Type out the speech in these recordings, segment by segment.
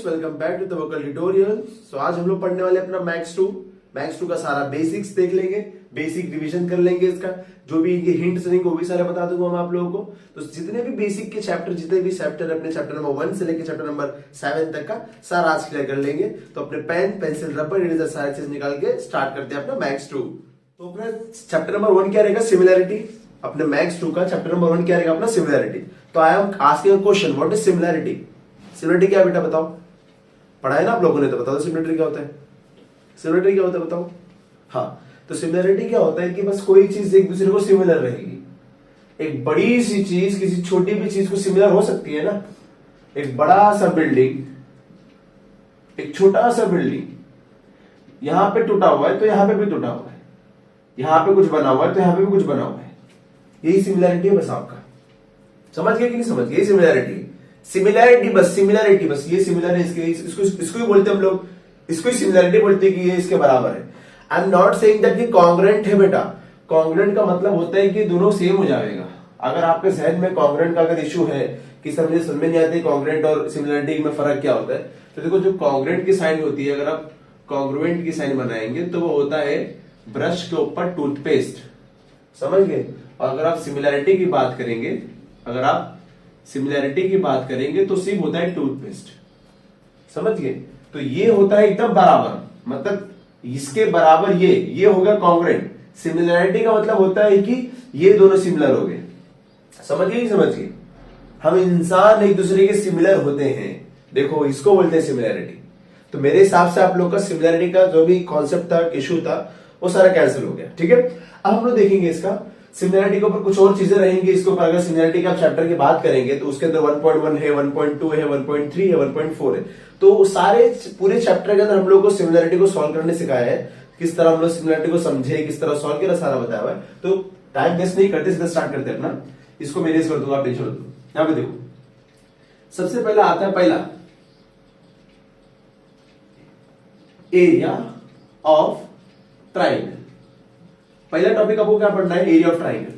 Welcome back to the vocal tutorial. So आज हम लोग पढ़ने वाले अपना मैथ्स 2 का सारा बेसिक्स देख लेंगे, बेसिक रिवीजन कर लेंगे। इसका जो भी इनके हिंट्स रहेंगे वो भी सारे बता दूंगा मैं आप लोगों को। तो जितने भी बेसिक के चैप्टर, जितने भी चैप्टर अपने चैप्टर नंबर 1 से लेकर चैप्टर नंबर 7 तक का सारा आज क्लियर कर लेंगे। तो अपने पेन, पेंसिल, रबर, इरेजर सारी चीज निकाल के स्टार्ट करते हैं अपना मैथ्स 2। तो अपना चैप्टर नंबर 1 क्या रहेगा? सिमिलैरिटी। अपने मैथ्स 2 का चैप्टर नंबर 1 क्या रहेगा? अपना सिमिलैरिटी। तो आई am asking a question, what is similarity? Similarity क्या बेटा बताओ? पढ़ा है ना आप लोगों ने, तो बताओ सिमिलैरिटी क्या होता है? सिमिलैरिटी क्या होता है बताओ? हाँ, तो सिमिलैरिटी क्या होता है कि बस कोई चीज एक दूसरे को सिमिलर रहेगी। एक बड़ी सी चीज किसी छोटी भी चीज को सिमिलर हो सकती है ना। एक बड़ा सा बिल्डिंग, एक छोटा सा बिल्डिंग यहां पे टूटा हुआ है तो यहां पे भी टूटा हुआ है, यहां पे कुछ बना हुआ है तो यहां पे भी कुछ बना हुआ है। यही सिमिलैरिटी है बस आपका। समझ गए कि नहीं समझ गए? सिमिलैरिटी सिमिलैरिटी बस, सिमिलैरिटी बस। ये सिमिलर है, इसको ही बोलते हम लोग, इसको ही सिमिलैरिटी बोलते हैं कि ये इसके बराबर है। I am not saying that कि कॉन्ग्रुएंट है बेटा। कॉन्ग्रुएंट का मतलब होता है कि दोनों सेम हो जाएगा। अगर आपके जहन में कॉन्ग्रुएंट का अगर इशू है कि सर मुझे समझ नहीं आती कॉन्ग्रुएंट और सिमिलैरिटी में फर्क क्या होता है, तो देखो जो कॉन्ग्रुएंट की साइन होती है, अगर आप कॉन्ग्रुएंट की साइन बनाएंगे तो वो होता है ब्रश के ऊपर टूथपेस्ट। समझ गए? और अगर आप सिमिलैरिटी की बात करेंगे, अगर आप सिमिलैरिटी की बात करेंगे तो सिर्फ होता है टूथपेस्ट। समझ गए? तो ये होता है एकदम बराबर, मतलब इसके बराबर ये हो गया कॉन्ग्रुएंट। सिमिलैरिटी का मतलब होता है कि ये दोनों सिमिलर हो गए। समझ गए? समझ गए? हम इंसान एक दूसरे के सिमिलर होते हैं, देखो इसको बोलते हैं सिमिलैरिटी। तो मेरे हिसाब से आप लोग का सिमिलैरिटी का जो भी कॉन्सेप्ट था, इशू था, वो सारा कैंसिल हो गया। ठीक है, अब हम लोग देखेंगे इसका सिमिलैरिटी के ऊपर कुछ और चीजें रहेंगी। इसके ऊपर अगर सिमिलैरिटी का चैप्टर की बात करेंगे तो उसके अंदर 1.1 है, 1.2 है, 1.3 है, 1.4 है। तो सारे पूरे चैप्टर के अंदर हम लोग को सिमिलैरिटी को सॉल्व करने सिखाया है। किस तरह हम लोग सिमिलैरिटी को समझे, किस तरह सॉल्व किया, सारा बताया हुआ है। तो टाइम वेस्ट नहीं करते, सीधा स्टार्ट करते अपना। इसको मैनेज कर दूंगा, आप टेंशन मत लो। यहां पे देखो, सबसे पहला आता है पहला एरिया ऑफ ट्राइंगल। पहला टॉपिक आपको क्या पढ़ना है? Area of triangle.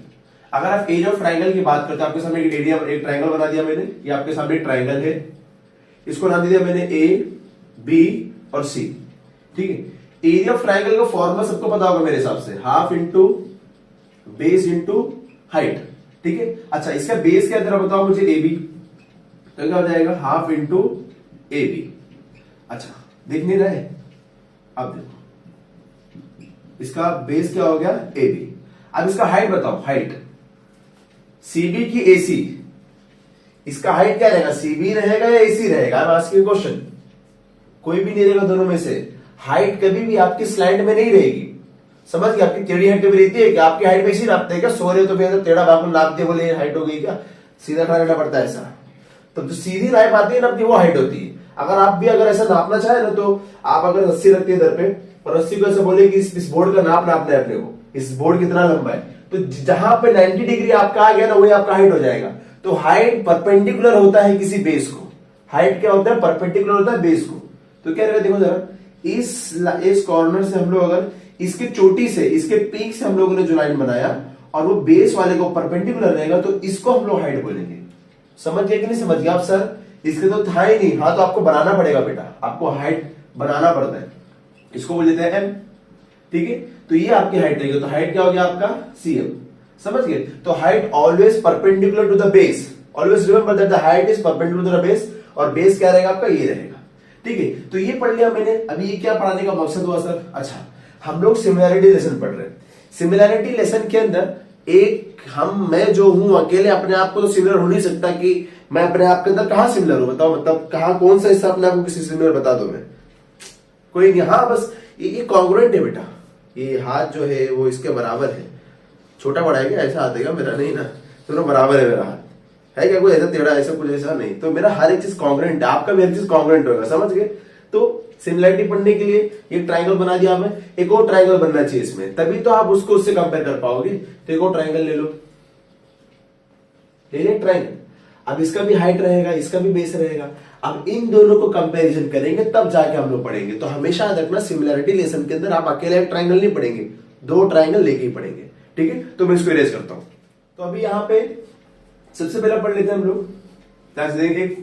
अगर आप एरिया ऑफ ट्राइंगल की बात करते हो, आपके सामने एक ट्राइंगल बना दिया मैंने, ये आपके सामने एक ट्राइंगल है, इसको नाम दिया मैंने ए, बी और सी। ठीक है, एरिया ऑफ ट्राइंगल का फॉर्मूला सबको पता होगा मेरे हिसाब से, half into base into height. ठीक है, अच्छा इसका बेस क्या जरा बताओ मुझे? A B. तो क्या हो जाएगा? Half into A B. अच्छा देख नहीं रहे? अब देखो इसका बेस क्या हो गया? A B. अब इसका हाइट बताओ, हाइट सीबी की एसी। इसका हाइट क्या रहेगा? सीबी रहेगा या एसी रहेगा? I am asking question. कोई भी नहीं रहेगा दोनों में से। हाइट कभी भी आपकी स्लाइड में नहीं रहेगी। समझ गए? आपकी टेढ़ी हाइट कभी रहती है क्या? आपकी हाइट में इसी नापते हैं क्या? सो रहे तो फिर टेढ़ा बाप नाप दिया, बोले हाइट हो गई क्या? सीधा खड़ा रहना पड़ता है ऐसा। तो जो सीधी लाइफ आती है ना अपनी, वो हाइट होती है। अगर आप भी अगर ऐसा नापना चाहे ना, तो आप अगर रस्सी रखते हैं इधर पे और रस्सी को ऐसे बोले कि इस बोर्ड का नापना है अपने को, इस बोर्ड कितना लंबा है, तो जहां पे 90 डिग्री आपका आ गया ना, वही आपका हाइट हो जाएगा। तो हाइट परपेंडिकुलर होता है किसी बेस को। हाइट क्या होता है? परपेंडिकुलर होता है बेस को। तो क्या रहेगा देखो जरा, इस कॉर्नर से हम लोग अगर इसके चोटी से, इसके पीक से हम लोगों ने जो लाइन बनाया और वो बेस वाले को परपेंडिकुलर रहेगा, तो इसको हम लोग हाइट बोलेंगे। समझ गए कि नहीं समझ गए आप? सर इसके तो था ही नहीं। हाँ, तो आपको बनाना पड़ेगा बेटा, आपको हाइट बनाना पड़ता है। इसको बोल देते हैं एम। ठीक है, तो ये आपकी हाइट रहेगी। तो हाइट क्या हो गया आपका? सीएम। समझ गए? तो height always perpendicular to the base. Always remember that the height is perpendicular to the base, और बेस क्या रहेगा आपका? ये रहेगा। ठीक है, तो ये पढ़ लिया मैंने। अभी ये क्या पढ़ाने का मकसद हुआ सर? अच्छा, हम लोग सिमिलैरिटी लेसन पढ़ रहे हैं। सिमिलैरिटी लेसन के अंदर मैं जो हूं अकेले अपने आप को तो सिमिलर हो नहीं सकता कि मैं अपने आप के अंदर कहां सिमिलर हूं? बताओ, मतलब कहां, कौन सा हिस्सा अपने आप को किसी सिमिलर बता दो मैं? कोई नहीं। हाँ, बस ये कॉन्ग्रुएंट है बेटा। ये हाथ जो है वो इसके बराबर है। छोटा बड़ा है क्या? ऐसा हाथ है मेरा? नहीं ना, दोनों बराबर है। मेरा हाथ है क्या कोई ऐसा टेढ़ा, ऐसा कुछ ऐसा नहीं। तो मेरा हर एक चीज कॉन्ग्रुएंट है, आपका भी हर चीज कॉन्ग्रुएंट होगा। समझ गए? तो सिमिलैरिटी पढ़ने के लिए एक ट्राइंगल बना दिया हमें, एक और ट्राइंगल बनना चाहिए इसमें, तभी तो आप उसको उससे कंपेयर कर पाओगे। तो एक और ट्राइंगल ले लो, ले ले ट्राइंगल। अब इसका भी हाइट रहेगा, इसका भी बेस रहेगा। अब इन दोनों को कंपैरिजन करेंगे तब जाके हम लोग पढ़ेंगे। तो हमेशा याद रखना, सिमिलैरिटी लेसन के अंदर आप अकेले एक ट्राइंगल नहीं पढ़ेंगे, दो ट्राइंगल लेके ही पढ़ेंगे। ठीक है, तो मैं इसको इरेज करता हूं। तो अभी यहां पे सबसे पहला पढ़ लेते हैं हम लोग।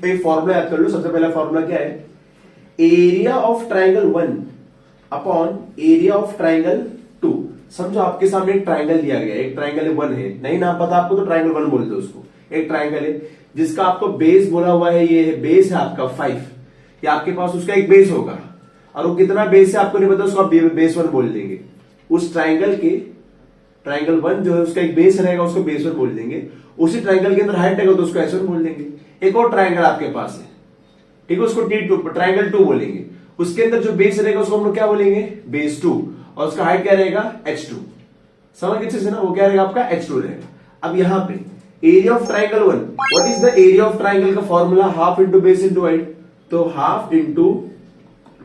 एक फॉर्मूला याद कर लो। सबसे पहला फॉर्मूला क्या है? Area of triangle 1 upon area of triangle 2। समझो आपके सामने एक ट्राइंगल दिया गया है, एक ट्राइंगल 1 है, नहीं नाम पता आपको तो ट्राइंगल 1 बोल दो उसको। एक ट्राइंगल है जिसका आपको बेस बोला हुआ है, ये है बेस है आपका 5, या आपके पास उसका एक बेस होगा और वो कितना बेस है आपको नहीं पता, उसको आप बेस 1 बोल देंगे। उस ट्राइंगल के ट्राइंगल 1 जो है उसका एक बेस रहेगा, उसको बेस 1 बोल देंगे। उसी ट्राइंगल के अंदर हाइट रहेगा तो उसको S1 बोल देंगे। एक और ट्राइंगल आपके पास है, ठीक है, उसको T2 ट्राइंगल 2 बोलेंगे। उसके अंदर जो बेस रहेगा उसको हम लोग क्या बोलेंगे, बेस 2, और उसका हाइट क्या रहेगा, H2। समझ अच्छे से ना, वो क्या रहेगा आपका H2 रहेगा। अब यहां पे area of triangle 1, what is the area of triangle का formula, half into base into height. तो half into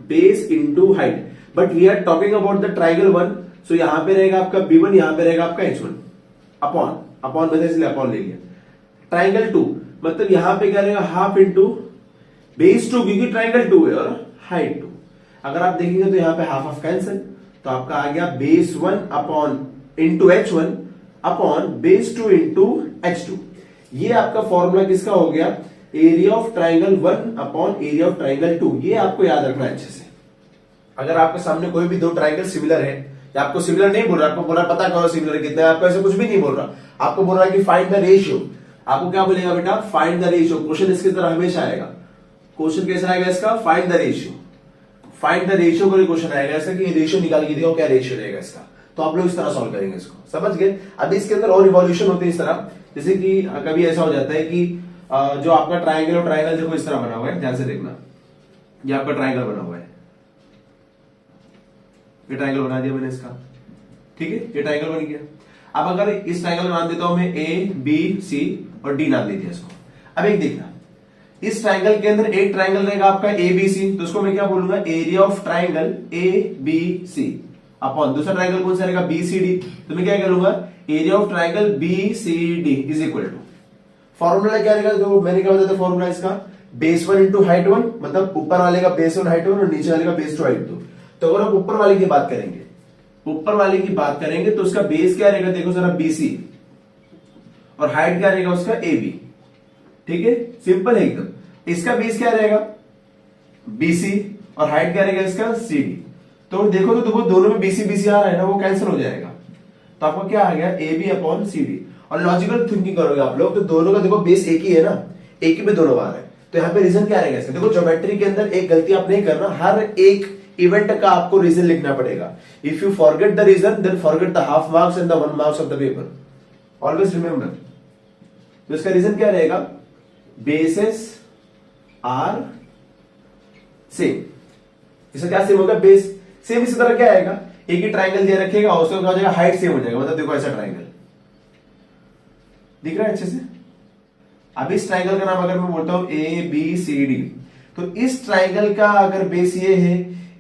base into height, but we are talking about the triangle 1, so यहां पे रहेगा आपका B1, यहां पे रहेगा आपका H1 अपॉन मैंने इसलिए अपॉन ले लिया। ट्राइंगल 2 मतलब यहां पे क्या रहेगा, हाफ इंटू बेस 2, क्योंकि ट्राइंगल 2 है, और हाइट 2। अगर आप देखेंगे तो यहां पे हाफ ऑफ कैंसिल, तो आपका आ गया base 1 upon into H1 upon base 2 into H2। ये आपका फॉर्मूला किसका हो गया, area of triangle 1 upon area of triangle 2। ये आपको याद रखना है अच्छे से। अगर आपके सामने कोई भी दो ट्राइंगल सिमिलर है, या आपको सिमिलर नहीं बोल रहा, आपको बोल रहा पता करो सिमिलर कितना है, आपको ऐसे कुछ भी नहीं बोल रहा, आपको बोल रहा है कि फाइंड द रेशियो। आपको क्या बोलेगा बेटा, फाइंड द रेशियो। क्वेश्चन इसकी तरह हमेशा आएगा। क्वेश्चन कैसा आएगा इसका, find the ratio. Find the ratio का क्वेश्चन आएगा ऐसा कि रेशियो निकाल के दिखाओ क्या रेशियो रहेगा इसका। तो आप लोग इस तरह सॉल्व करेंगे इसको, समझ गए। अभी इसके अंदर और रिवॉल्यूशन होते हैं इस तरह, जैसे कि कभी ऐसा हो जाता है कि जो आपका ट्राइंगल और ट्राइंगल देखो इस तरह बना हुआ है, ध्यान से देखना, ये आपका ट्राइंगल बना हुआ है, ये ट्राइंगल बना दिया मैंने इसका, ठीक है, ये ट्राइंगल बन गया। अब अगर इस ट्राइंगल का नाम देता हूं मैं ABC और D नाम दे दिया इसको। अब एक देखना, इस ट्राइंगल के अंदर एक ट्राइंगल रहेगा आपका ABC, तो उसको मैं क्या बोलूंगा, area of triangle ABC upon दूसरा ट्राइंगल कौन सा रहेगा, BCD। तो मैं क्या करूंगा, area of triangle BCD is equal to, formula क्या रहेगा, जो मैंने क्या बताया था फॉर्मूला इसका, बेस 1 इंटू हाइट 1, मतलब ऊपर वाले का बेस 1 हाइट 1 और नीचे वाले का बेस 2 हाइट 2। तो अगर हम ऊपर वाले की बात करेंगे, ऊपर वाले की बात करेंगे तो उसका बेस क्या रहेगा, देखो जरा BC, और हाइट क्या रहेगा उसका AB, ठीक है, सिंपल है एकदम। इसका बेस क्या रहेगा BC और हाइट क्या रहेगा इसका CD। तो देखो तो दोनों में BC BC आ रहा है ना, वो कैंसिल हो जाएगा, तो आपको क्या आ गया, AB अपॉन CD। और लॉजिकल थिंकिंग करोगे आप लोग तो दोनों का देखो बेस एक ही है ना, एक ही में दोनों आ रहा है, तो यहाँ पे रीजन क्या रहेगा इसका। देखो ज्योमेट्री के अंदर एक गलती आप नहीं करना, हर एक इवेंट का आपको रीजन लिखना पड़ेगा। If you forget the reason then forget the half marks and the 1 marks of the paper, always remember. तो इसका रीजन क्या रहेगा, बेसेस आर सेम। इसका क्या सेम होगा, बेस सेम। इसी तरह क्या आएगा, एक ही ट्राइंगल दिया रखेगा उसका क्या हो जाएगा, हाइट सेम हो जाएगा, मतलब देखो ऐसा ट्राइंगल दिख रहा है अच्छे से। अब इस ट्राइंगल का नाम अगर मैं बोलता हूं ABCD, तो इस ट्राइंगल का अगर बेस ये है,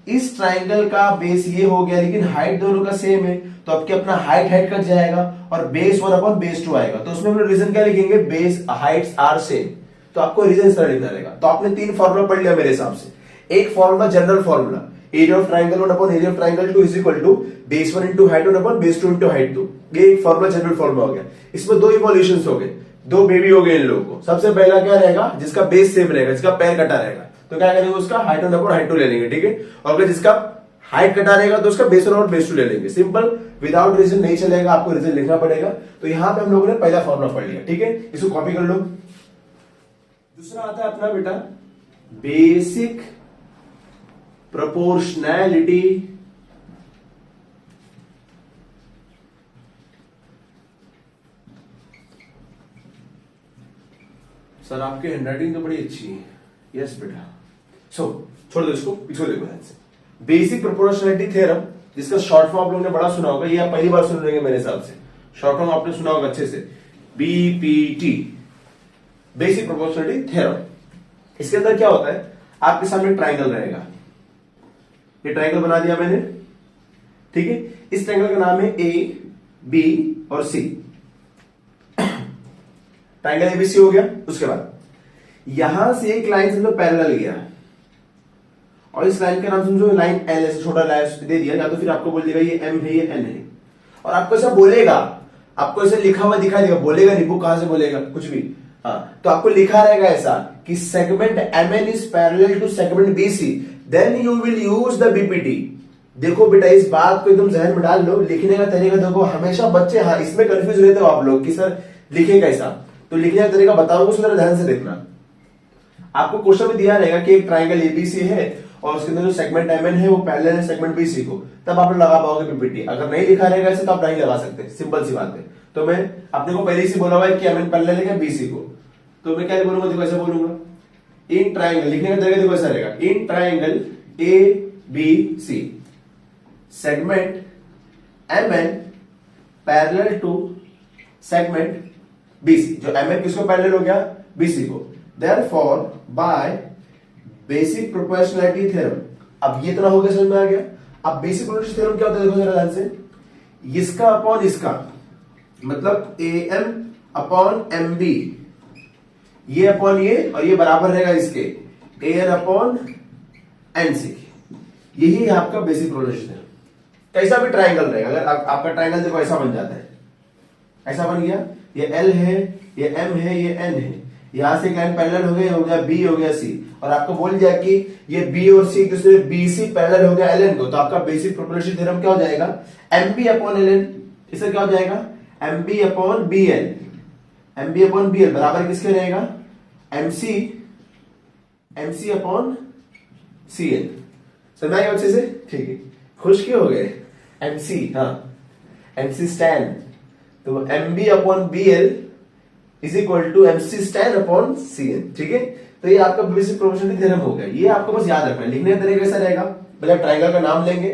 इस ट्राइंगल का बेस ये हो गया, लेकिन हाइट दोनों का सेम है, तो आपके अपना हाइट कट जाएगा और बेस 1 अपॉन बेस 2 आएगा। तो उसमें हम लोग रीजन क्या लिखेंगे, बेस हाइट्स आर सेम। तो आपको रीजन इस तरह लिखना रहेगा। तो आपने 3 फॉर्मूला पढ़ लिया मेरे हिसाब से। एक formula general formula, area of triangle 1 upon area of triangle 2 is equal to base 1 into height 1 upon base 2 into height 2। ये एक फॉर्मूला जनरल फॉर्मूला हो गया। इसमें 2 इवोल्यूशंस हो गए, 2 बेबी हो गए इन लोगों को। सबसे पहला क्या रहेगा, जिसका बेस सेम रहेगा, जिसका पैर कटा रहेगा, तो क्या करेंगे, उसका हाइट 1 अपॉन हाइट 2 ले लेंगे, ठीक है। और अगर जिसका हाइट कटा रहेगा तो उसका बेस 1 और बेस 2 ले लेंगे। सिंपल, विदाउट रीजन नहीं चलेगा, आपको रीजन लिखना पड़ेगा। तो यहां पे हम लोगों ने पहला फॉर्मूला पढ़ लिया, ठीक है, इसको कॉपी कर लो। दूसरा आता है अपना बेटा बेसिक प्रोपोर्शनैलिटी सर आपकी हैंडराइटिंग तो बड़ी अच्छी है, यस बेटा। सो छोड़ दो इसको देखो ध्यान से। बेसिक प्रोपोर्शनैलिटी थ्योरम, जिसका शॉर्ट फॉर्म आप लोगों ने बड़ा सुना होगा, ये आप पहली बार सुन रहे हैं मेरे हिसाब से। शॉर्ट फॉर्म आपने सुना होगा अच्छे से, BPT, बेसिक प्रोपोर्शनैलिटी थ्योरम। इसके अंदर क्या होता है, आपके सामने ट्राइंगल रहेगा, ये ट्राइंगल बना दिया मैंने, ठीक है। इस ट्राइंगल का नाम है A, B और C। ट्राइंगल ABC हो गया। उसके बाद यहां से एक लाइन समझो पैरेलल गया, और इस लाइन का नाम समझो लाइन L, ऐसे छोटा लाइन दे दिया, या तो फिर आपको बोल देगा ये M है, ये N है, और आपको ऐसा बोलेगा, आपको ऐसे लिखा हुआ दिखाई देगा, बोलेगा नहीं, बुक कहां से बोलेगा कुछ भी, हाँ, तो आपको लिखा रहेगा ऐसा कि segment MN is parallel to segment BC, then you will use the BPT. देखो बेटा इस बात को एकदम जहन में डाल लो, लिखने का तरीका देखो, हमेशा बच्चे हाँ इसमें कंफ्यूज रहते हो आप लोग कि सर लिखे कैसा, तो लिखने का तरीका बताऊंगा, उसको ध्यान से देखना। आपको क्वेश्चन में दिया रहेगा कि एक ट्राइंगल एबीसी है और उसके अंदर जो सेगमेंट एमएन है वो पैरेलल है सेगमेंट बीसी को, तब आप लगा पाओगे पीपीटी। अगर नहीं लिखा रहेगा ऐसे तो आप नहीं लगा सकते, सिंपल सी बात है। तो मैं अपने को पहले ही बोला हुआ है कि एमएन पैरेलल है बीसी को, तो मैं क्या बोलूंगा, देखो ऐसे बोलूंगा, इन ट्राइंगल, लिखने का तरीका देखो ऐसा रहेगा, in triangle A B C segment MN parallel to segment BC, जो एमएन किसको पैरेलल हो गया, बीसी को, therefore by basic proportionality theorem. अब ये इतना हो गया, समझ में आ गया। अब बेसिक प्रोपोर्शनैलिटी थ्योरम क्या होता है, देखो जरा ध्यान से, इसका अपॉन इसका, मतलब एम अपॉन एम बी, ये अपॉन ये और ये बराबर रहेगा इसके एन अपॉन एन सी, यही आपका बेसिक प्रोपोर्शनैलिटी थ्योरम। कैसा भी ट्राइंगल रहेगा, अगर आपका ट्राइंगल देखो ऐसा बन जाता है, ऐसा बन गया, ये एल है, ये एम है, ये एन है, यहां से एक लाइन पैरेलल हो गया बी, हो गया सी, और आपको बोल दिया कि ये बी और सी दूसरे बी सी पैरेलल हो गया एल एन को, तो आपका बेसिक प्रोपोर्शनैलिटी थ्योरम क्या हो जाएगा, M B upon L N. इससे क्या हो जाएगा, M B upon B L, M B upon B L बराबर किसके रहेगा, M C upon C L. समझ आएगा अच्छे से, ठीक है, खुश क्यों हो गए, एम सी, हाँ एम सी स्टैन, तो M B upon B L is equal to M C स्टैन अपॉन सी एन, ठीक है। तो ये आपका बेसिक प्रोपोर्शनैलिटी थ्योरम हो गया, ये आपको बस याद रखना है। लिखने का तरीका कैसा रहेगा, पहले ट्राइंगल का नाम लेंगे,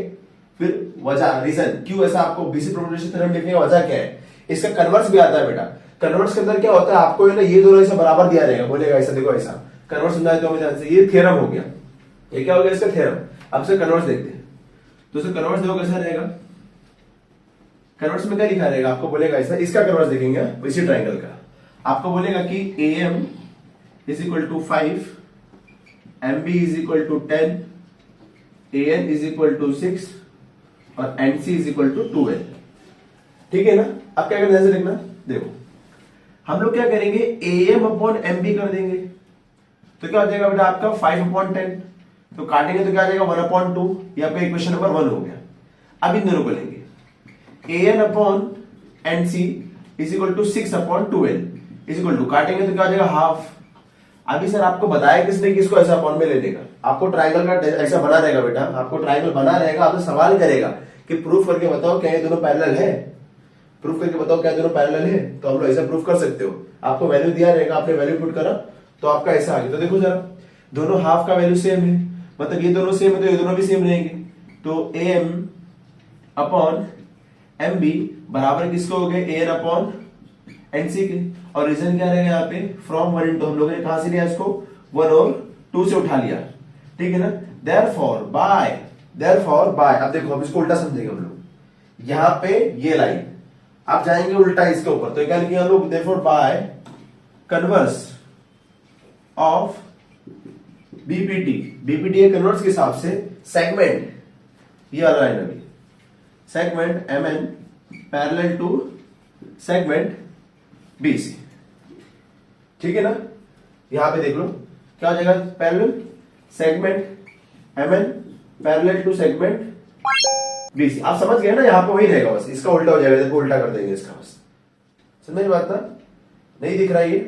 फिर वजह, रीजन क्यों ऐसा आपको बेसिक प्रोपोर्शनैलिटी थ्योरम लिखने का वजह क्या है, इसका कन्वर्स भी आता है बेटा। कन्वर्स के अंदर क्या होता है, आपको ये दोनों ऐसा बराबर दिया रहेगा, बोलेगा ऐसा, देखो ऐसा कन्वर्स समझाए तो ध्यान से, ये थ्योरम हो गया, ये क्या हो गया इसका थ्योरम। अब से कन्वर्स देखते हैं, तो इसे कन्वर्स देखो कैसा रहेगा, कन्वर्स में क्या लिखा रहेगा, आपको बोलेगा ऐसा, इसका कन्वर्स देखेंगे इसी ट्राइंगल का, आपको बोलेगा कि A M is equal to 5, M B is equal to 10, A N is equal to 6 और N C is equal to 12, ठीक है ना। अब क्या करना है देखना, देखो हम लोग क्या करेंगे, A M upon M B कर देंगे, तो क्या हो जाएगा बेटा आपका 5 अपॉन 10, तो काटेंगे तो क्या आ जाएगा 1 अपॉन 2, ये आपका इक्वेशन नंबर 1 हो गया। अब इन दोनों को लेंगे, A N upon N C is equal to 6 upon 12 is equal to, काटेंगे तो क्या हो जाएगा हाफ। अभी सर आपको बताया किसने कि इसको ऐसा अपॉन में लेने का, आपको ट्राइंगल का ऐसा बना रहेगा बेटा, आपको ट्राइंगल बना रहेगा, आपसे सवाल करेगा कि प्रूफ करके बताओ क्या ये दोनों पैरेलल है, प्रूफ करके बताओ क्या दोनों पैरेलल है, तो हम लोग ऐसा प्रूफ कर सकते हो। आपको वैल्यू दिया रहेगा, आपने वैल्यू पुट करा तो आपका ऐसा आ गया। तो देखो जरा दोनों हाफ का वैल्यू सेम है, मतलब ये दोनों सेम है तो ये दोनों भी सेम रहेंगे, तो A M upon M B बराबर किसको हो गए, ए एन अपॉन एनसी के, और रीजन क्या रहेगा यहाँ पे, फ्रॉम 1 इंटू, हम लोगों ने कहां से लिया इसको 1 और 2 से उठा लिया, ठीक है ना। देयरफॉर बाय, अब देखो हम इसको उल्टा समझेंगे हम लोग, यहाँ पे ये लाइन आप जाएंगे उल्टा इसके ऊपर, तो क्या लिखेंगे हम लोग, therefore by converse of BPT, BPT के कन्वर्स के हिसाब से सेगमेंट, ये वाला लाइन अभी segment M N parallel to segment BC, ठीक है ना। यहां पे देख लो क्या हो जाएगा, parallel segment M N parallel to segment BC, आप समझ गए ना, यहां पे वही रहेगा, बस इसका उल्टा हो जाएगा, देखो उल्टा कर देंगे इसका, बस समझ में बात ना, नहीं दिख रहा है ये,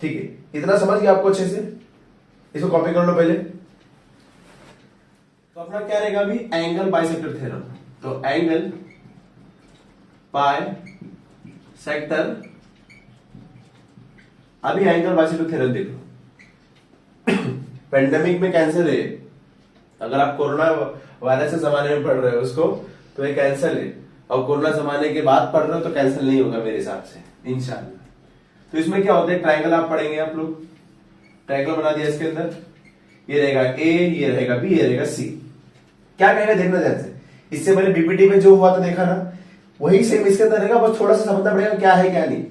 ठीक है, इतना समझ गया आपको अच्छे से, इसको कॉपी कर लो पहले। तो अपना क्या रहेगा अभी, एंगल बाइसेक्टर थ्योरम, तो एंगल बाय सेक्टर, अभी एंगल बाइसेक्टर थ्योरम देखो, पेंडेमिक में कैंसिल है, अगर आप कोरोना वायरस के जमाने में पढ़ रहे हो उसको तो ये कैंसिल है, और कोरोना जमाने के बाद पढ़ रहे हो तो कैंसिल नहीं होगा मेरे हिसाब से इंशाल्लाह। तो इसमें क्या होता है, ट्राइंगल आप पढ़ेंगे, आप लोग ट्राइंगल बना दिया, इसके अंदर ये रहेगा ए, ये रहेगा बी, ये रहेगा सी, क्या कहेगा देखना ध्यान से, इससे पहले बीपीटी में जो हुआ था देखा ना, वही सेम इसके अंदर रहेगा, बस थोड़ा सा समझना पड़ेगा क्या है क्या नहीं।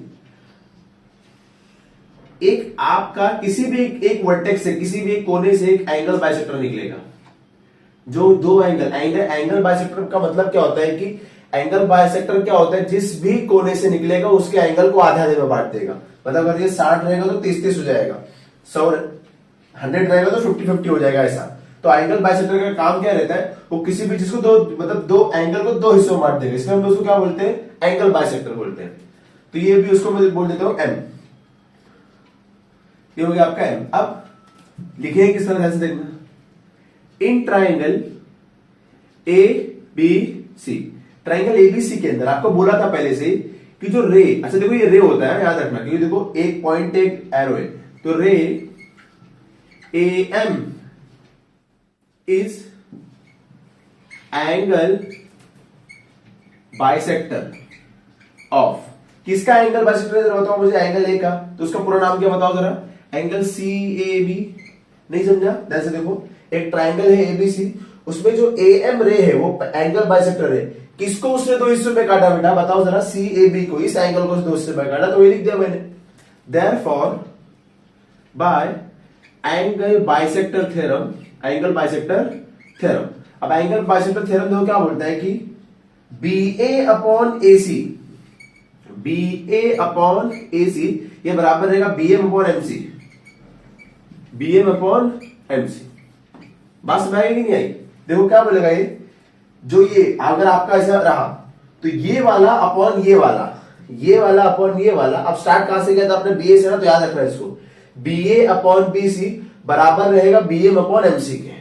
एक आपका किसी भी एक वर्टेक्स से, किसी भी एक कोने से एक एंगल बाइसेक्टर निकलेगा, जो दो एंगल बाइसेक्टर का मतलब क्या होता है कि एंगल बाइसेक्टर क्या होता है, जिस भी कोने से निकलेगा उसके एंगल को आधे आधे में बांट देगा, मतलब अगर ये 60 रहेगा तो 30-30 हो जाएगा, 100 100 रहेगा तो 50-50 हो जाएगा, ऐसा। तो एंगल बाइसेक्टर का काम क्या रहता है, वो किसी भी चीज को दो मतलब दो एंगल को दो हिस्सों में बांट देगा, इसमें हम उसको क्या बोलते हैं, एंगल बाइसेक्टर बोलते हैं। तो ये भी उसको मैं बोल देता हूं एम, ये हो गया आपका एम। अब लिखेंगे किस तरह से देखना, in triangle A B C, triangle ABC के अंदर आपको बोला था पहले से कि जो रे, अच्छा देखो ये रे होता है याद रखना, क्योंकि देखो एक पॉइंट एक एरो है, तो ray A M is angle bisector of, किसका एंगल बाइसेक्टर बताओ मुझे, एंगल ए का, तो उसका पूरा नाम क्या बताओ जरा, एंगल सी ए बी। नहीं समझा, जैसे देखो एक ट्राइंगल है एबीसी, उसमें जो ए एम रे है वो एंगल बाइसेक्टर है, किसको उसने दो हिस्सों में काटा बेटा बताओ जरा, सी ए बी को, इस एंगल को दो हिस्सों में काटा, तो ये लिख दिया मैंने, therefore by angle bisector theorem, angle bisector theorem. अब एंगल बाइसेक्टर थ्योरम देखो क्या बोलता है कि B A upon A C, B A upon A C ये बराबर रहेगा B M upon M C, B M upon M C. बात समझ आई कि नहीं आई? देखो क्या बोलेगा ये, जो ये अगर आपका ऐसा रहा तो ये वाला अपॉन ये वाला, ये वाला अपॉन ये वाला, अब स्टार्ट कहां से किया था आपने, बी ए से ना, तो याद रखना इसको, B A upon B C बराबर रहेगा B M upon M C के।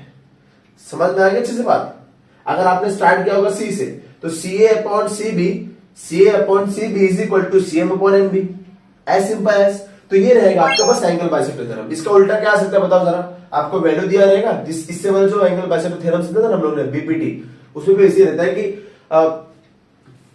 समझ में आ गया अच्छे से बात? अगर आपने स्टार्ट किया होगा सी से, तो C A upon C B, C A upon C B is equal to C M upon M B, as simple as. तो ये रहेगा आपके पास एंगल बाइसेक्टर थ्योरम। इसका उल्टा क्या आ सकता है बताओ जरा, आपको वैल्यू दिया रहेगा, इससे वाला जो एंगल बाइसेक्टर थ्योरम सीखा था हम लोगों ने बीपीटी, उसमें भी ऐसे रहता है कि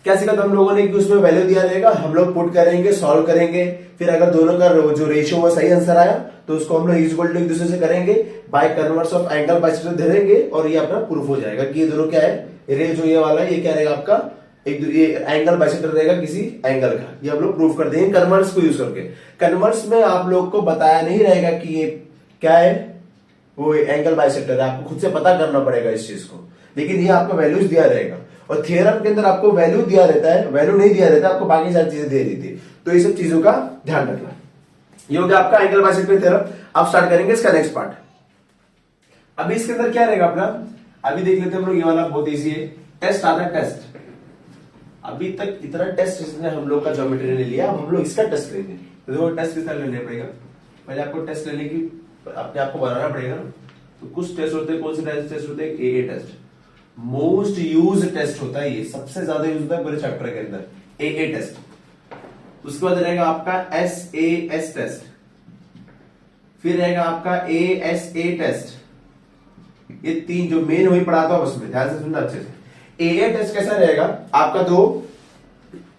क्या सीखा था हम लोगों ने कि उसमें वैल्यू दिया रहेगा, हम लोग पुट करेंगे, सॉल्व करेंगे, फिर अगर दोनों का जो रेशियो वो सही आंसर आया तो उसको हम लोग इक्वल टू एक दूसरे से करेंगे, by converse of angle bisector धरेंगे और ये अपना प्रूफ हो जाएगा कि ये दोनों क्या है, रे जो ये वाला है ये क्या रहेगा आपका, एक ये एंगल बाइसेक्टर रहेगा किसी एंगल का, ये हम लोग प्रूफ कर देंगे कन्वर्स को यूज करके। कन्वर्स में आप लोग को बताया नहीं रहेगा कि ये क्या है, वो एंगल बाइसेक्टर है, आपको खुद से पता करना पड़ेगा इस चीज को, लेकिन ये आपको वैल्यूज दिया रहेगा। और थ्योरम के अंदर आपको वैल्यू दिया रहता है, वैल्यू नहीं दिया रहता आपको, बाकी सारी चीजें दे देती है, तो ये सब चीजों का ध्यान रखना। ये हो गया आपका एंगल बाइसेक्टर थ्योरम। अब स्टार्ट करेंगे इसका नेक्स्ट पार्ट। अभी इसके अंदर क्या रहेगा अपना, अभी देख लेते हैं हम लोग, ये वाला बहुत इजी है, टेस्ट आता है टेस्ट। अभी तक इतना टेस्ट इसने हम लोग का ज्योमेट्री ने लिया, अब हम लोग इसका टेस्ट लेंगे। तो देखो टेस्ट किस तरह लेना पड़ेगा, पहले आपको टेस्ट लेने की अपने आपको बनाना पड़ेगा। तो कुछ टेस्ट होते हैं, कौन से टेस्ट होते हैं, ए टेस्ट, मोस्ट यूज टेस्ट होता है, ये सबसे ज्यादा यूज होता है पूरे चैप्टर के अंदर, ए टेस्ट। उसके बाद रहेगा आपका एस एस टेस्ट, फिर रहेगा आपका ए एस ए टेस्ट। ये तीन जो मेन वही पढ़ाता हूं उसमें, ध्यान से सुनना अच्छे से। ए टेस्ट कैसा रहेगा आपका, दो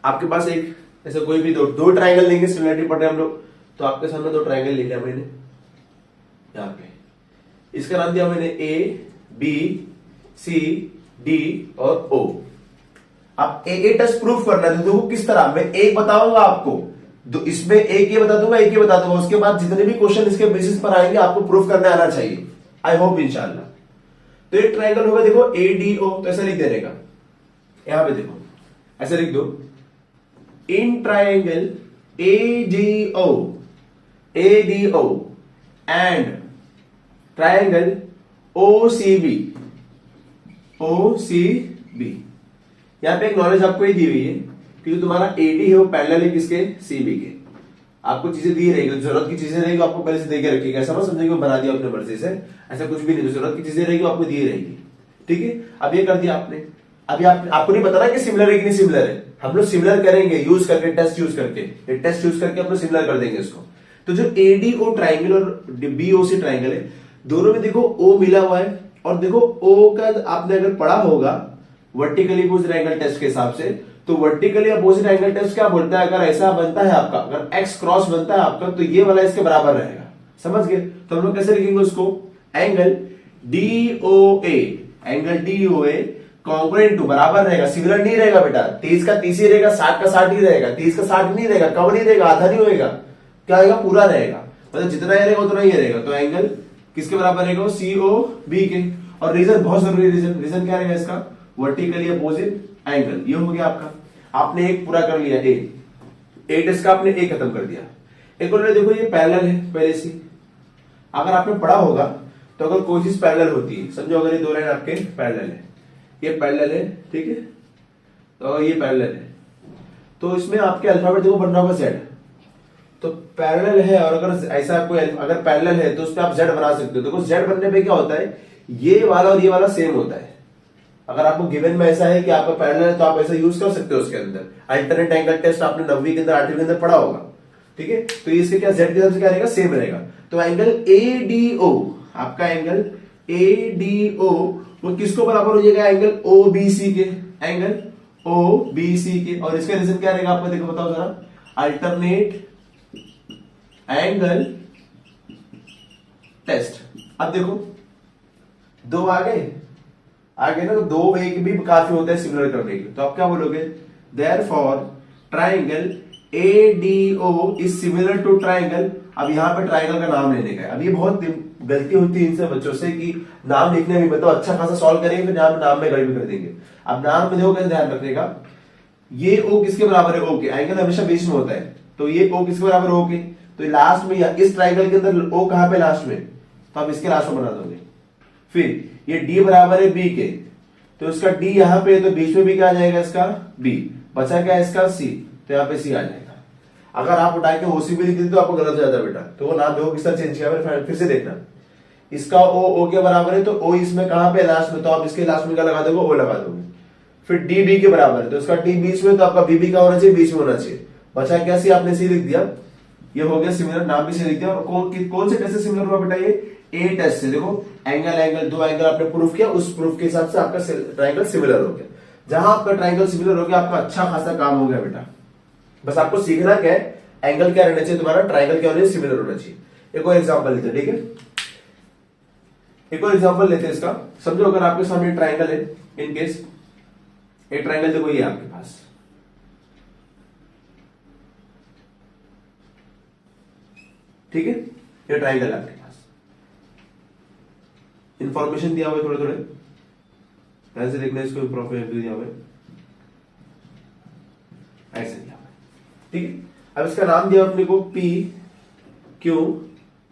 आपके पास एक ऐसे कोई भी दो ट्राइंगल लेंगे, सिमिलरिटी पढ़ रहे हैं हम लोग, तो आपके सामने दो ट्राइंगल ले लिया मैंने यहां पे, इसका नाम दिया मैंने ए बी सी डी और ओ। अब ए टेस्ट प्रूफ करना है, तो देखो किस तरह, मैं एक बताऊंगा आपको, तो इसमें एक ये बता दूंगा, एक ये बता दूंगा, उसके बाद जितने भी क्वेश्चन इसके बेसिस पर आएंगे आपको प्रूफ करने आना चाहिए, आई होप इंशाल्लाह। तो एक ट्राइंगल होगा देखो ए डी ओ, तो ऐसा लिख दे रहेगा, यहां पे देखो ऐसा लिख दो, in triangle A D O and triangle O C B. यहां पे एक नॉलेज आपको ये दी हुई है कि जो तुम्हारा एडी है वो पैरेलल है किसके, सीबी के। आपको चीजें दी रहेगी, जरूरत की चीजें रहेगी आपको पहले से दे के रखिएगा, ऐसा मत समझिए बना दिया अपने मर्जी से, ऐसा कुछ भी नहीं, जरूरत की चीजें रहेगी आपको दी रहेगी, ठीक है। अब ये कर दिया आपने, अभी आपको नहीं पता ना कि सिमिलर है कि नहीं सिमिलर है, हम लोग सिमिलर करेंगे यूज करके, टेस्ट यूज करके, टेस्ट यूज करके अपने सिमिलर कर देंगे इसको। तो जो एडीओ ट्राइंगल और बीओसी ट्राइंगल है, दोनों में देखो ओ मिला हुआ है, और देखो ओ का आपने अगर पढ़ा होगा वर्टिकली अपोजिट एंगल टेस्ट के हिसाब से, तो वर्टिकली अपोजिट एंगल टेस्ट क्या बोलता है, अगर ऐसा बनता है आपका, अगर एक्स क्रॉस बनता है आपका, तो ये वाला इसके बराबर रहेगा, समझ गए। तो हम लोग कैसे लिखेंगे उसको, angle DOA, angle DOA congruent to, बराबर रहेगा, सिमिलर नहीं रहेगा बेटा, 30 का 30 ही रहेगा, 60 का 60 ही रहेगा, 30 का 60 नहीं रहेगा, कम नहीं रहेगा, आधा नहीं होगा, क्या आएगा, पूरा रहेगा, मतलब जितना ही रहेगा उतना ही रहेगा। तो एंगल किसके बराबर रहेगा, सी ओ बी के। और रीजन बहुत जरूरी, रीजन क्या रहेगा इसका, वर्टिकली अपोजिट एंगल। ये हो गया आपका, आपने एक पूरा कर लिया, ए टेस्ट का आपने एक खत्म कर दिया। एक और देखो ये पैरेलल है पहले से, अगर आपने पढ़ा होगा तो अगर कोई चीज पैरेलल होती है, समझो अगर ये दो लाइन आपके पैरेलल है, ये पैरेलल है, ठीक है, तो अगर ये पैरेलल है तो इसमें आपके अल्फाबेट देखो बन रहा होगा जेड, तो पैरेलल है और अगर ऐसा कोई अगर पैरेलल है तो उस पर आप जेड बना सकते हो। देखो जेड बनने पे क्या होता है, ये वाला और ये वाला सेम होता है। अगर आपको गिवन में ऐसा है कि आपका पैरेलल है तो आप ऐसा यूज कर सकते हो उसके अंदर। अल्टरनेट एंगल टेस्ट आपने 9वीं के अंदर 8वीं के अंदर पढ़ा होगा, ठीक है। तो इसके क्या जेड के हिसाब से क्या रहेगा, सेम रहेगा। तो एंगल एडीओ, आपका एंगल एडीओ वो किसको बराबर हो जाएगा, एंगल ओबीसी के, एंगल ओबीसी के। और इसका रीजन क्या रहेगा आपको देखो बताओ जरा, अल्टरनेट एंगल टेस्ट। अब देखो दो आगे ना, तो दो एक भी काफी होता है सिमिलर करने के, तो आप क्या बोलोगे, therefore triangle ADO is similar to triangle. अब यहाँ पे ट्राइंगल का नाम लेने का है। अब ये बहुत गलती होती है इनसे बच्चों से कि नाम लिखने में मतलब अच्छा खासा सॉल्व करेंगे फिर नाम में गड़बड़ी कर देंगे। अब नाम में देखो कैसे ध्यान रखने का, ये ओ किसके बराबर है, ओ के। एंगल हमेशा बीच में होता है, तो ये ओ किसके बराबर है, ओ के। तो लास्ट में या इस ट्राइंगल के अंदर ओ कहां पे, लास्ट में, तो आप इसके लास्ट में बना दोगे। फिर ये डी बराबर है बी के, तो इसका डी यहां पे, तो बीच में भी क्या आ जाएगा इसका बी, बचा क्या इसका सी, तो यहाँ पे सी आ जाएगा। अगर आप उठा के ओसी भी लिख देते तो आपको गलत हो जाता बेटा, तो वो नाम देखो किस तरह चेंज किया, फिर से देखना। इसका ओ के बराबर है, तो ओ इसमें कहां पे, लास्ट में, तो आप इसके लास्ट में क्या लगा दोगे, ओ लगा दोगे। फिर डी बी के बराबर है, तो इसका डी बीच में, तो आपका बी का होना चाहिए, बीच में होना चाहिए। बचा क्या सी, आपने सी लिख दिया, ये हो गया सिमिलर, नाम भी सी लिख दिया। और कौन से टेस्ट से सिमिलर हुआ बेटा, ये ए टेस्ट से। देखो एंगल दो एंगल आपने प्रूफ किया, उस प्रूफ के हिसाब से आपका ट्राइंगल सिमिलर हो गया। जहां आपका ट्राइंगल सिमिलर हो गया, आपका अच्छा खासा काम हो गया बेटा। बस आपको सीखना क्या है, एंगल क्या रहना चाहिए तुम्हारा, ट्राइंगल क्या होना चाहिए, सिमिलर होना चाहिए। एक और एग्जांपल लेते हैं, ठीक है, एक और एग्जांपल लेते हैं इसका। समझो अगर आपके सामने ट्राइंगल है, इन केस एक ट्राइंगल देखो ये आपके पास, ठीक है, ये ट्राइंगल है आपके पास। इंफॉर्मेशन दिया हुआ है, थोड़े ऐसे देखना, इसको प्रोफाइल दिया हुआ है, ऐसे दिया हुआ है, ठीक है। अब इसका नाम दिया अपने को पी क्यू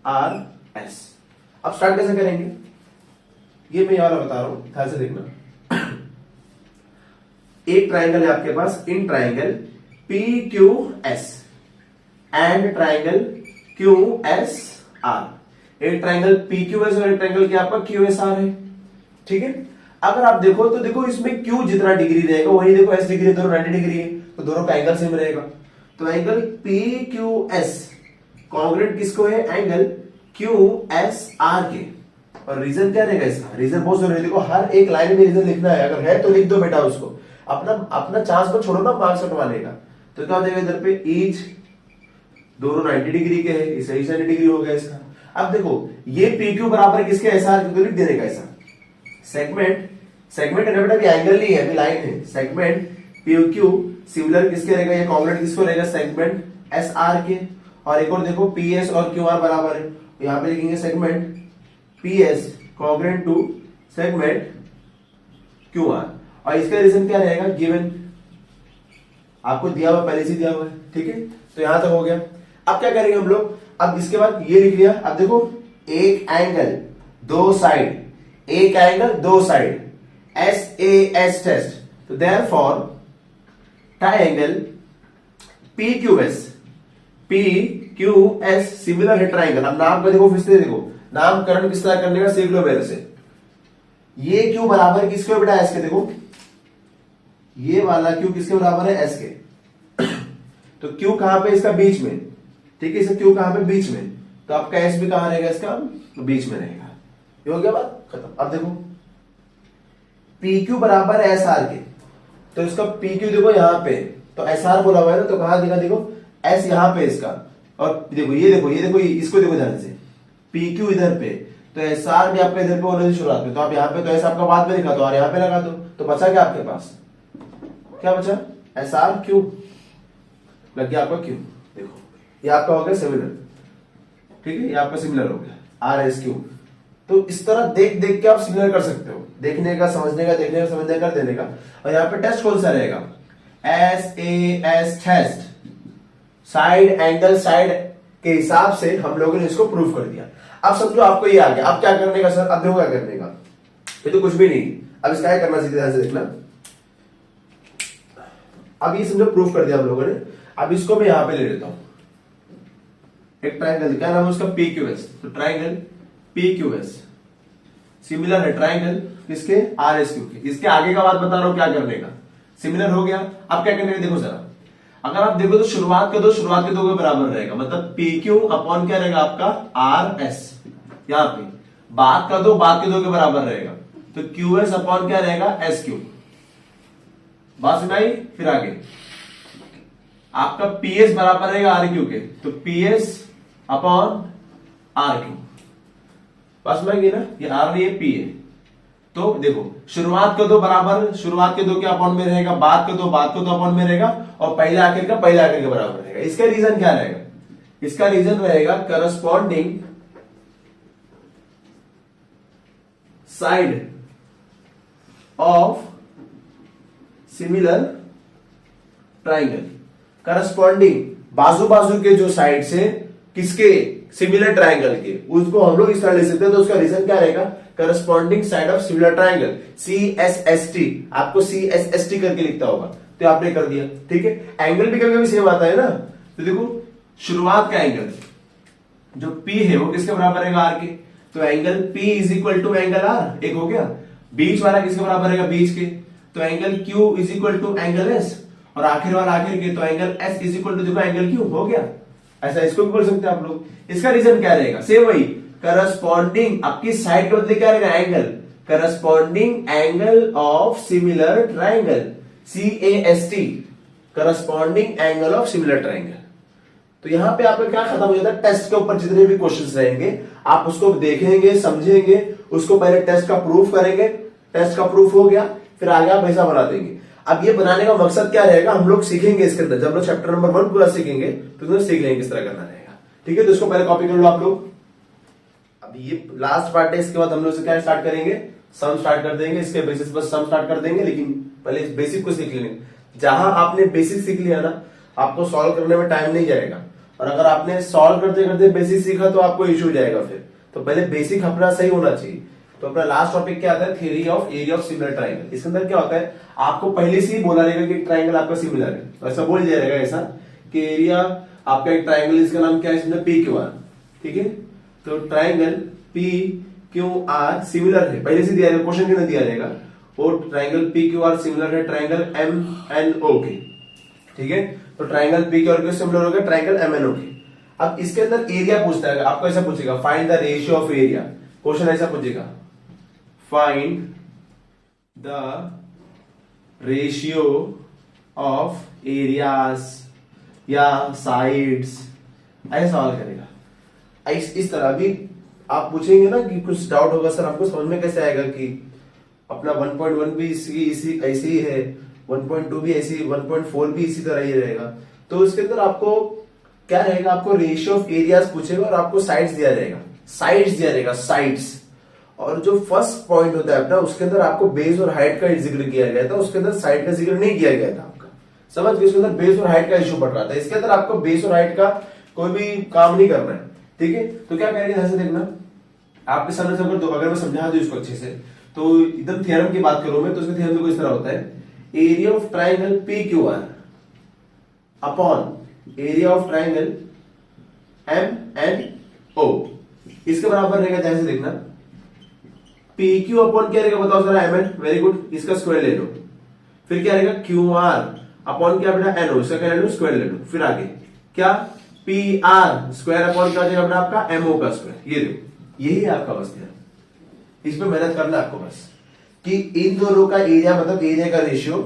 आर एस। अब स्टार्ट कैसे करेंगे, ये मैं ये वाला बता रहा हूं, ध्यान से देखना। एक ट्राइंगल है आपके पास, in triangle P Q S and triangle Q S R. एक ट्राइंगल पी क्यू एस और एक ट्राइंगल क्या आपका क्यू एस आर है, ठीक है। अगर आप देखो तो देखो इसमें क्यू जितना डिग्री रहेगा वही देखो एस डिग्री, दोनों 90 डिग्री है, तो दोनों का एंगल सेम रहेगा। तो angle P Q S congruent किसको है, एंगल क्यू एस आर के। और रीजन क्या रहेगा इसका, रीजन बहुत जरूरी है। देखो हर एक लाइन में रीजन लिखना है, अगर है तो लिख दो बेटा उसको, अपना चांस मत छोड़ो ना मार्क्स कटवाने का। तो क्या हो जाएगा इधर पे, ईच दोनों 90 डिग्री के हैं, इसे 90 डिग्री हो गया इसका। अब देखो ये पी क्यू बराबर किसके, एस आर के, तो लिख देने का ऐसा। सेगमेंट है बेटा, एंगल नहीं है, अभी लाइन है। सेगमेंट पी क्यू सिमिलर किसके रहेगा, ये कॉन्ग्रुएंट किसको रहेगा, सेगमेंट एस आर के। और एक और देखो पी एस और क्यू आर बराबर है, तो यहां पे लिखेंगे segment P S congruent to segment Q R. और इसका रीजन क्या रहेगा, गिवन आपको दिया हुआ, पहले से दिया हुआ है, ठीक है। तो यहां तक हो गया। अब क्या करेंगे हम लोग, अब इसके बाद ये लिख लिया। अब देखो एक एंगल दो साइड, एक एंगल दो side, S A S test. तो therefore triangle P Q S similar है ट्राइंगल। अब नाम का देखो, फिर से देखो नामकरण किस तरह करने का सीख लो मेरे से। ये क्यू बराबर किसके बेटा, एस के। देखो ये वाला क्यू किसके बराबर है, एस के। तो क्यू कहां पे, इसका बीच में, ठीक है, इसका क्यू कहां पे, बीच में। तो आपका एस भी कहां रहेगा, इसका तो बीच में रहेगा। ये हो गया बात खत्म। अब देखो पी क्यू बराबर है एस आर के, तो इसका पी क्यू देखो यहां पे, तो एस आर बोला हुआ है ना, तो कहां दिखा, देखो एस यहां पे इसका, और देखो ये इसको देखो ध्यान से, पी क्यू इधर पे, तो एस आर भी आपका इधर पे होने से शुरुआत में, तो आप यहाँ पे, तो ऐसा आपका बाद में दिखा, तो और यहाँ पे लगा दो, तो बचा क्या आपके पास, क्या बचा, एस आर क्यू लग गया आपका क्यू। देखो ये आपका हो गया सिमिलर, ठीक है, ये आपका सिमिलर हो गया आर एस क्यू। तो इस तरह देख देख के आप सिमिलर कर सकते हो, देखने का, समझने का, देखने का, समझने का, देने का। और यहाँ पे टेस्ट कौन सा रहेगा, S A S test, side angle side के हिसाब से हम लोगों ने इसको प्रूव कर दिया। अब समझो आपको ये आ गया, अब क्या करने का सर, अब देखो क्या करने का, ये तो कुछ भी नहीं, अब इसका क्या करना सीधे ध्यान से देखना। अब ये समझो प्रूफ कर दिया हम लोगों ने, अब इसको मैं यहां पे ले लेता हूं, एक ट्राइंगल, क्या नाम है उसका, पी क्यू एस, तो triangle P Q S similar है ट्राइंगल किसके, आर एस क्यू के। इसके आगे का बात बता रहा हूं क्या करने का, सिमिलर हो गया। अब क्या करने का देखो जरा, अगर आप देखो तो शुरुआत के दो के बराबर रहेगा, मतलब पी क्यू अपॉन क्या रहेगा आपका, आर एस, यहां पे बाद का दो के बराबर रहेगा, तो क्यू एस अपॉन क्या रहेगा, एस क्यू। बात सुनाई, फिर आगे आपका पीएस बराबर रहेगा आर क्यू के, तो पीएस अपॉन आर क्यू। बात सुनाई ना, ये आर नहीं है, पी है। तो देखो शुरुआत के दो बराबर, शुरुआत के दो क्या अपॉन में रहेगा, बाद के दो अपॉन में रहेगा, और पहले आखिर का के बराबर रहेगा। इसका रीजन क्या रहेगा, इसका रीजन रहेगा corresponding side of similar triangle. Corresponding बाजू के जो साइड से किसके, सिमिलर ट्राइंगल के, उसको हम लोग इस तरह लिख सकते हैं। तो उसका रीजन क्या रहेगा, corresponding side of similar triangle, CSST, आपको CSST करके लिखता होगा, तो आपने कर दिया, ठीक है। एंगल भी कभी कभी सेम आता है ना, तो देखो शुरुआत का एंगल जो P है वो किसके बराबर है, R के, तो angle P is equal to angle R, एक हो गया। बीच वाला किसके बराबर है, बीच के, तो angle Q is equal to angle S, और आखिर वाला आखिर के, तो angle S is equal to देखो एंगल Q, हो गया। ऐसा इसको भी बोल सकते हैं आप लोग। इसका रीजन क्या रहेगा, सेम वही, करस्पॉन्डिंग, आपकी साइड के बदले क्या रहेगा, angle, corresponding angle of similar triangle, CAST, corresponding angle of similar triangle. तो यहां पे आपका क्या खत्म हो जाता है, टेस्ट के ऊपर जितने भी क्वेश्चंस रहेंगे आप उसको देखेंगे, समझेंगे, उसको पहले टेस्ट का प्रूफ करेंगे, टेस्ट का प्रूफ हो गया, फिर आगे आप ऐसा बना देंगे। अब ये बनाने का मकसद क्या रहेगा, हम लोग सीखेंगे इसके अंदर, जब लोग चैप्टर नंबर 1 पूरा सीखेंगे तो उसमें सीख लेंगे किस तरह करना रहेगा, ठीक है। तो इसको पहले कॉपी कर लो आप लोग। अब ये लास्ट पार्ट है, इसके बाद हम लोग से क्या स्टार्ट करेंगे, सम स्टार्ट कर देंगे, इसके बेसिस पर सम स्टार्ट कर देंगे, लेकिन पहले इस बेसिक को सीख लेंगे। जहां आपने बेसिक सीख लिया ना, आपको सॉल्व करने में टाइम नहीं जाएगा, और अगर आपने सॉल्व करते करते बेसिक सीखा तो आपको इश्यू जाएगा फिर। तो पहले बेसिक अपना सही होना चाहिए। तो अपना लास्ट टॉपिक क्या आता है, theory of area of similar triangle. इसके अंदर क्या होता है, आपको पहले से ही बोला रहेगा कि ट्राइंगल आपका सिमिलर है, तो ऐसा बोल दिया रहेगा ऐसा कि एरिया आपका एक ट्राइंगल, इसका नाम क्या है, इसमें PQR, ठीक है। तो ट्राइंगल PQR सिमिलर है, पहले से दिया रहेगा, क्वेश्चन के अंदर दिया रहेगा, और ट्राइंगल PQR सिमिलर है ट्राइंगल MNO के, ठीक है। तो ट्राइंगल PQR के सिमिलर हो गया ट्राइंगल MNO के। अब इसके अंदर एरिया पूछता है, आपको ऐसा पूछेगा, find the ratio of area, question ऐसा पूछेगा, find the ratio of areas या sides, ऐसा सवाल करेगा। इस तरह भी आप पूछेंगे ना कि कुछ डाउट होगा, सर आपको समझ में कैसे आएगा कि अपना 1.1 भी इसी ऐसे ही है, 1.2 भी ऐसी, 1.4 भी इसी तरह ही रहेगा। तो इसके अंदर आपको क्या रहेगा, आपको रेशियो ऑफ एरियाज पूछेगा और आपको साइड्स दिया रहेगा, साइड्स। और जो फर्स्ट पॉइंट होता है अपना, उसके अंदर आपको बेस और हाइट का जिक्र किया गया था, उसके अंदर साइड का जिक्र नहीं किया गया था आपका, समझ गए। उसके अंदर बेस और हाइट का इशू पड़ रहा था, इसके अंदर आपको बेस और हाइट का कोई भी काम नहीं करना है, ठीक है। तो क्या करेंगे, ध्यान से देखना, आपके सामने से अगर मैं समझा दूं इसको अच्छे से, तो एकदम थ्योरम की बात करूं मैं, तो इसका थ्योरम इस तरह होता है, area of triangle PQR upon area of triangle MNO, इसके बराबर रहेगा, ध्यान से देखना, PQ अपॉन क्या रहेगा बताओ जरा, MN, वेरी गुड, इसका स्क्वायर ले लो, फिर क्या रहेगा QR अपॉन क्या बेटा, NO, इसका क्या ले लो, स्क्वायर ले लो, फिर आगे क्या, PR स्क्वायर अपॉन क्या हो जाएगा बेटा आपका, MO का स्क्वायर। ये देखो, यही है आपका बस है, इसमें मेहनत करना आपको बस, कि इन दोनों का एरिया मतलब एरिया का रेशियो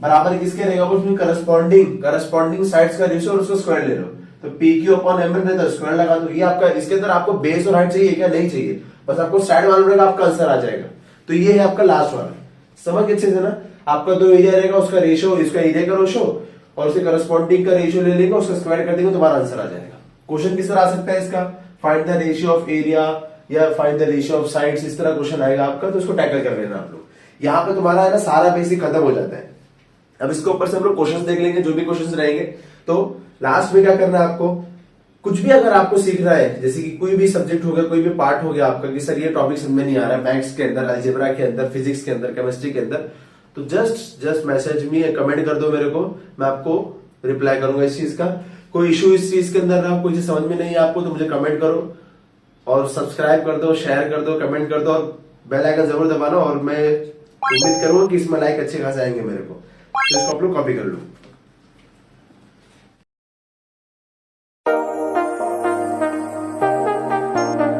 बराबर किसके रहेगा, उसमें करस्पॉन्डिंग साइड्स का रेशियो और उसका स्क्वायर ले लो। तो PQ अपॉन MN रहता है, स्क्वायर लगा दो। ये आपका, इसके अंदर आपको बेस और हाइट चाहिए क्या, नहीं चाहिए, बस आपको साइड मालूम रहेगा, आपका आंसर आ जाएगा। तो ये है आपका लास्ट वाला, समझ अच्छे से ना। आपका दो एरिया रहेगा, उसका रेशियो, इसका एरिया का रेशियो और उसके करस्पॉन्डिंग का रेशियो ले लेंगे, उसका स्क्वायर कर देंगे, तुम्हारा आंसर आ जाएगा। क्वेश्चन किस तरह आ सकता है इसका, find the ratio of area या find the ratio of sides, इस तरह क्वेश्चन आएगा आपका। तो इसको टैकल कर लेना आप लोग। यहाँ पे तुम्हारा है ना सारा बेसिक खत्म हो जाता है। अब इसके ऊपर से हम लोग क्वेश्चंस देख लेंगे, जो भी क्वेश्चंस रहेंगे। तो लास्ट में क्या करना है आपको, कुछ भी अगर आपको सीखना है, जैसे कि कोई भी सब्जेक्ट हो गया, कोई भी पार्ट हो गया आपका कि सर ये टॉपिक समझ में नहीं आ रहा है, मैथ्स के अंदर, अलजेब्रा के अंदर, फिजिक्स के अंदर, केमिस्ट्री के अंदर, तो जस्ट मैसेज मी, कमेंट कर दो मेरे को, मैं आपको रिप्लाई करूंगा इस चीज का। कोई इशू इस चीज के अंदर रहा, कोई चीज समझ में नहीं है आपको, तो मुझे कमेंट करो और सब्सक्राइब कर दो, शेयर कर दो, कमेंट कर दो और बेल आइकन जरूर दबाना। और मैं उम्मीद करूंगा कि इसमें लाइक अच्छे खासे आएंगे मेरे को, तो इसको आप लोग कॉपी कर लो।